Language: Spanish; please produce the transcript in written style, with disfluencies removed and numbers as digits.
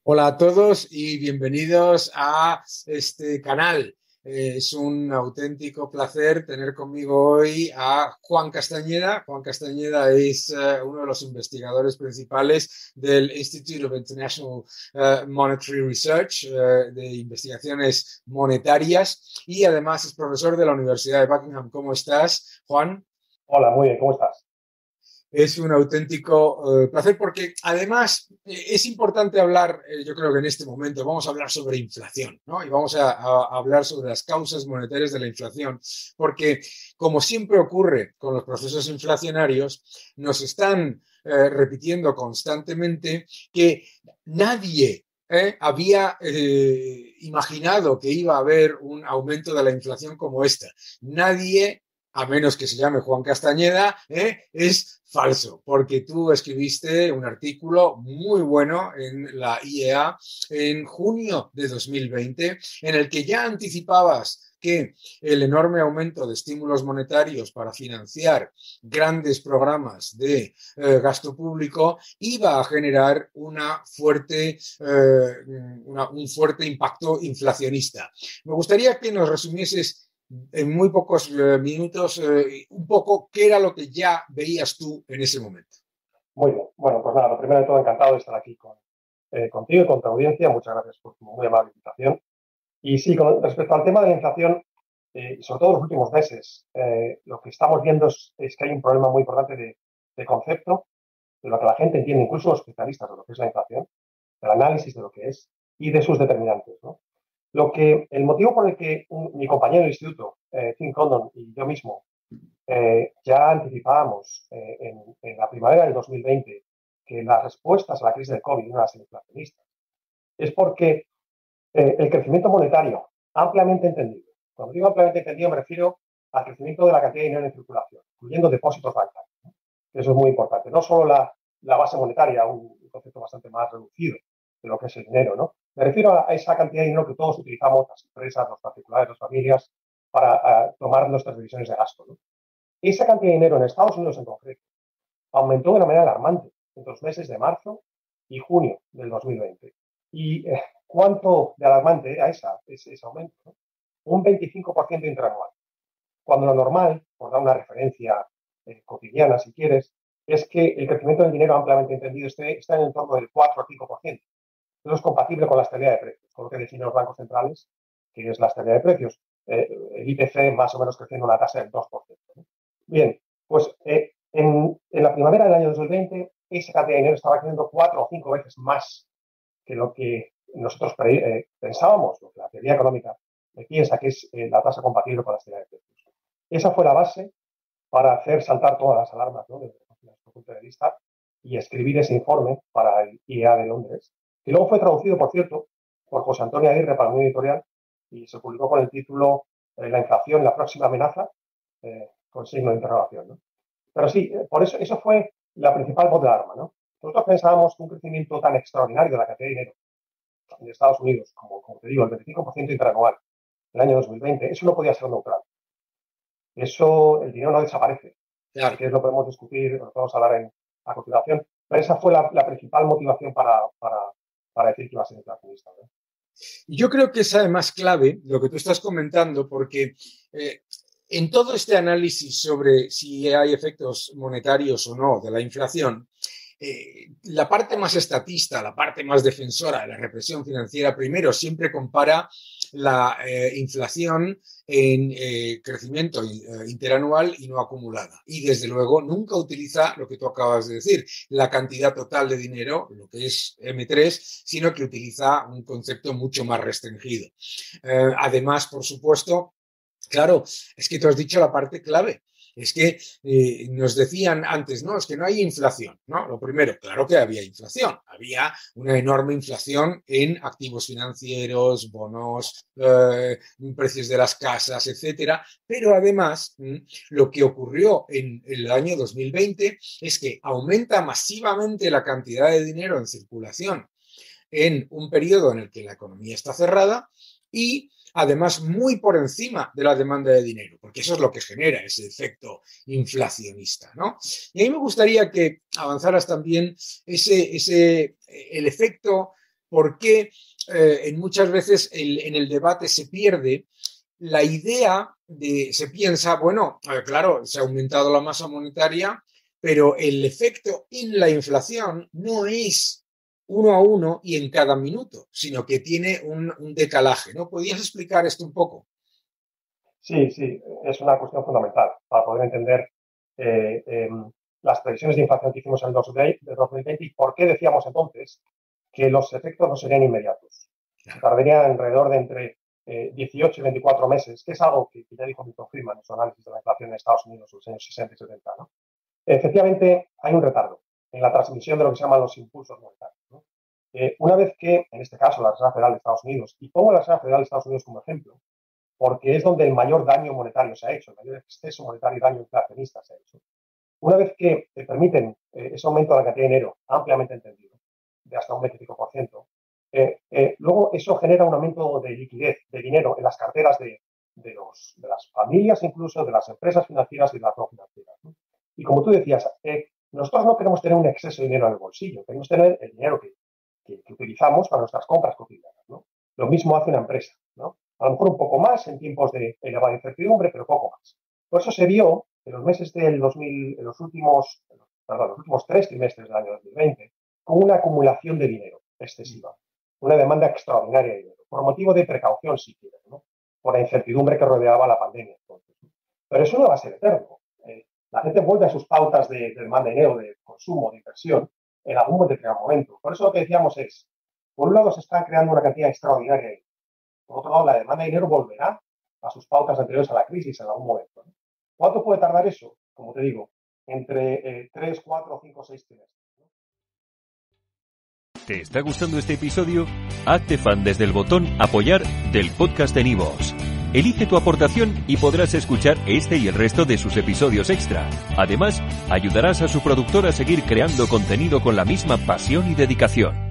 Hola a todos y bienvenidos a este canal. Es un auténtico placer tener conmigo hoy a Juan Castañeda. Juan Castañeda es uno de los investigadores principales del Institute of International Monetary Research, de investigaciones monetarias, y además es profesor de la Universidad de Buckingham. ¿Cómo estás, Juan? Hola, muy bien, ¿cómo estás? Es un auténtico placer porque además es importante hablar, yo creo que en este momento vamos a hablar sobre inflación, ¿no? Y vamos a hablar sobre las causas monetarias de la inflación, porque como siempre ocurre con los procesos inflacionarios, nos están repitiendo constantemente que nadie había imaginado que iba a haber un aumento de la inflación como esta. Nadie, a menos que se llame Juan Castañeda, es falso, porque tú escribiste un artículo muy bueno en la IEA en junio de 2020, en el que ya anticipabas que el enorme aumento de estímulos monetarios para financiar grandes programas de gasto público iba a generar un fuerte impacto inflacionista. Me gustaría que nos resumieses en muy pocos minutos un poco qué era lo que ya veías tú en ese momento. Muy bien. Bueno, pues nada, lo primero de todo, encantado de estar aquí contigo y con tu audiencia. Muchas gracias por tu muy amable invitación. Y sí, con respecto al tema de la inflación, y sobre todo en los últimos meses, lo que estamos viendo es que hay un problema muy importante de concepto, de lo que la gente entiende, incluso los especialistas, de lo que es la inflación, del análisis de lo que es y de sus determinantes, ¿no? El motivo por el que mi compañero de instituto, Tim Condon, y yo mismo ya anticipábamos en la primavera del 2020 que las respuestas a la crisis del COVID iban a ser inflacionistas, es porque el crecimiento monetario ampliamente entendido, cuando digo ampliamente entendido me refiero al crecimiento de la cantidad de dinero en circulación, incluyendo depósitos bancarios, ¿no? Eso es muy importante. No solo la base monetaria, un concepto bastante más reducido de lo que es el dinero, ¿no? Me refiero a esa cantidad de dinero que todos utilizamos, las empresas, los particulares, las familias, para tomar nuestras decisiones de gasto, ¿no? Esa cantidad de dinero en Estados Unidos en concreto aumentó de una manera alarmante entre los meses de marzo y junio del 2020. ¿Y cuánto de alarmante era ese aumento? ¿No? Un 25% interanual. Cuando lo normal, por dar una referencia cotidiana si quieres, es que el crecimiento del dinero ampliamente entendido está en el entorno del 4 o 5%. Eso es compatible con la estabilidad de precios, con lo que definen los bancos centrales, que es la estabilidad de precios. El IPC más o menos creciendo una tasa del 2%. ¿No? Bien, pues en la primavera del año 2020, esa cantidad de dinero estaba creciendo 4 o 5 veces más que lo que nosotros pensábamos, lo que la teoría económica piensa que es la tasa compatible con la estabilidad de precios. Esa fue la base para hacer saltar todas las alarmas, ¿no? Desde nuestro punto de vista y escribir ese informe para el IEA de Londres, que luego fue traducido, por cierto, por José Antonio Aguirre para un editorial y se publicó con el título La inflación, la próxima amenaza, con signo de interrogación, ¿no? Pero sí, por eso fue la principal voz de alarma, ¿no? Nosotros pensábamos que un crecimiento tan extraordinario de la cantidad de dinero en Estados Unidos, como te digo, el 25% interanual del año 2020, eso no podía ser neutral. Eso, el dinero no desaparece. Si Claro. quieres lo podemos discutir, lo podemos hablar a continuación, pero esa fue la principal motivación para decir que iba a ser inflacionista, ¿no? Y yo creo que es además clave lo que tú estás comentando, porque en todo este análisis sobre si hay efectos monetarios o no de la inflación, la parte más estatista, la parte más defensora de la represión financiera, primero siempre compara la inflación en crecimiento interanual y no acumulada. Y desde luego nunca utiliza lo que tú acabas de decir, la cantidad total de dinero, lo que es M3, sino que utiliza un concepto mucho más restringido. Además, por supuesto, claro, es que tú has dicho la parte clave. Es que nos decían antes, no, es que no hay inflación, ¿no? Lo primero, claro que había inflación, había una enorme inflación en activos financieros, bonos, precios de las casas, etcétera, pero además lo que ocurrió en el año 2020 es que aumenta masivamente la cantidad de dinero en circulación en un periodo en el que la economía está cerrada y además muy por encima de la demanda de dinero, porque eso es lo que genera ese efecto inflacionista, ¿no? Y a mí me gustaría que avanzaras también el efecto por qué en muchas veces en el debate se pierde la idea se piensa, bueno, claro, se ha aumentado la masa monetaria, pero el efecto en la inflación no es 1 a 1 y en cada minuto, sino que tiene un decalaje, ¿no? ¿Podrías explicar esto un poco? Sí, es una cuestión fundamental para poder entender las previsiones de inflación que hicimos en el 2020 y por qué decíamos entonces que los efectos no serían inmediatos. Tardarían alrededor de entre 18 y 24 meses, que es algo que ya dijo Milton Friedman en su análisis de la inflación en Estados Unidos en los años 60 y 70, ¿no? Efectivamente, hay un retardo en la transmisión de lo que se llaman los impulsos monetarios, ¿no? Una vez que, en este caso, la Reserva Federal de Estados Unidos, y pongo la Reserva Federal de Estados Unidos como ejemplo, porque es donde el mayor daño monetario se ha hecho, el mayor exceso monetario y daño inflacionista se ha hecho. Una vez que permiten ese aumento de la cantidad de dinero ampliamente entendido, de hasta un 25%, luego eso genera un aumento de liquidez, de dinero en las carteras de las familias, incluso de las empresas financieras y de las no financieras, ¿no? Y como tú decías, nosotros no queremos tener un exceso de dinero en el bolsillo, queremos tener el dinero que utilizamos para nuestras compras cotidianas, ¿no? Lo mismo hace una empresa, ¿no? A lo mejor un poco más en tiempos de elevada incertidumbre, pero poco más. Por eso se vio en los meses del 2000, los últimos 3 trimestres del año 2020, con una acumulación de dinero excesiva, una demanda extraordinaria de dinero, por motivo de precaución, si quieres, ¿no? Por la incertidumbre que rodeaba la pandemia. Entonces, ¿no? Pero eso no va a ser eterno. La gente vuelve a sus pautas de demanda de dinero, de consumo, de inversión, en algún determinado momento. Por eso lo que decíamos es, por un lado se está creando una cantidad extraordinaria de dinero. Por otro lado, la demanda de dinero volverá a sus pautas anteriores a la crisis en algún momento, ¿no? ¿Cuánto puede tardar eso? Como te digo, entre 3, 4, 5, 6 trimestres. ¿Te está gustando este episodio? Hazte fan desde el botón Apoyar del podcast de Nivos. Elige tu aportación y podrás escuchar este y el resto de sus episodios extra. Además, ayudarás a su productor a seguir creando contenido con la misma pasión y dedicación.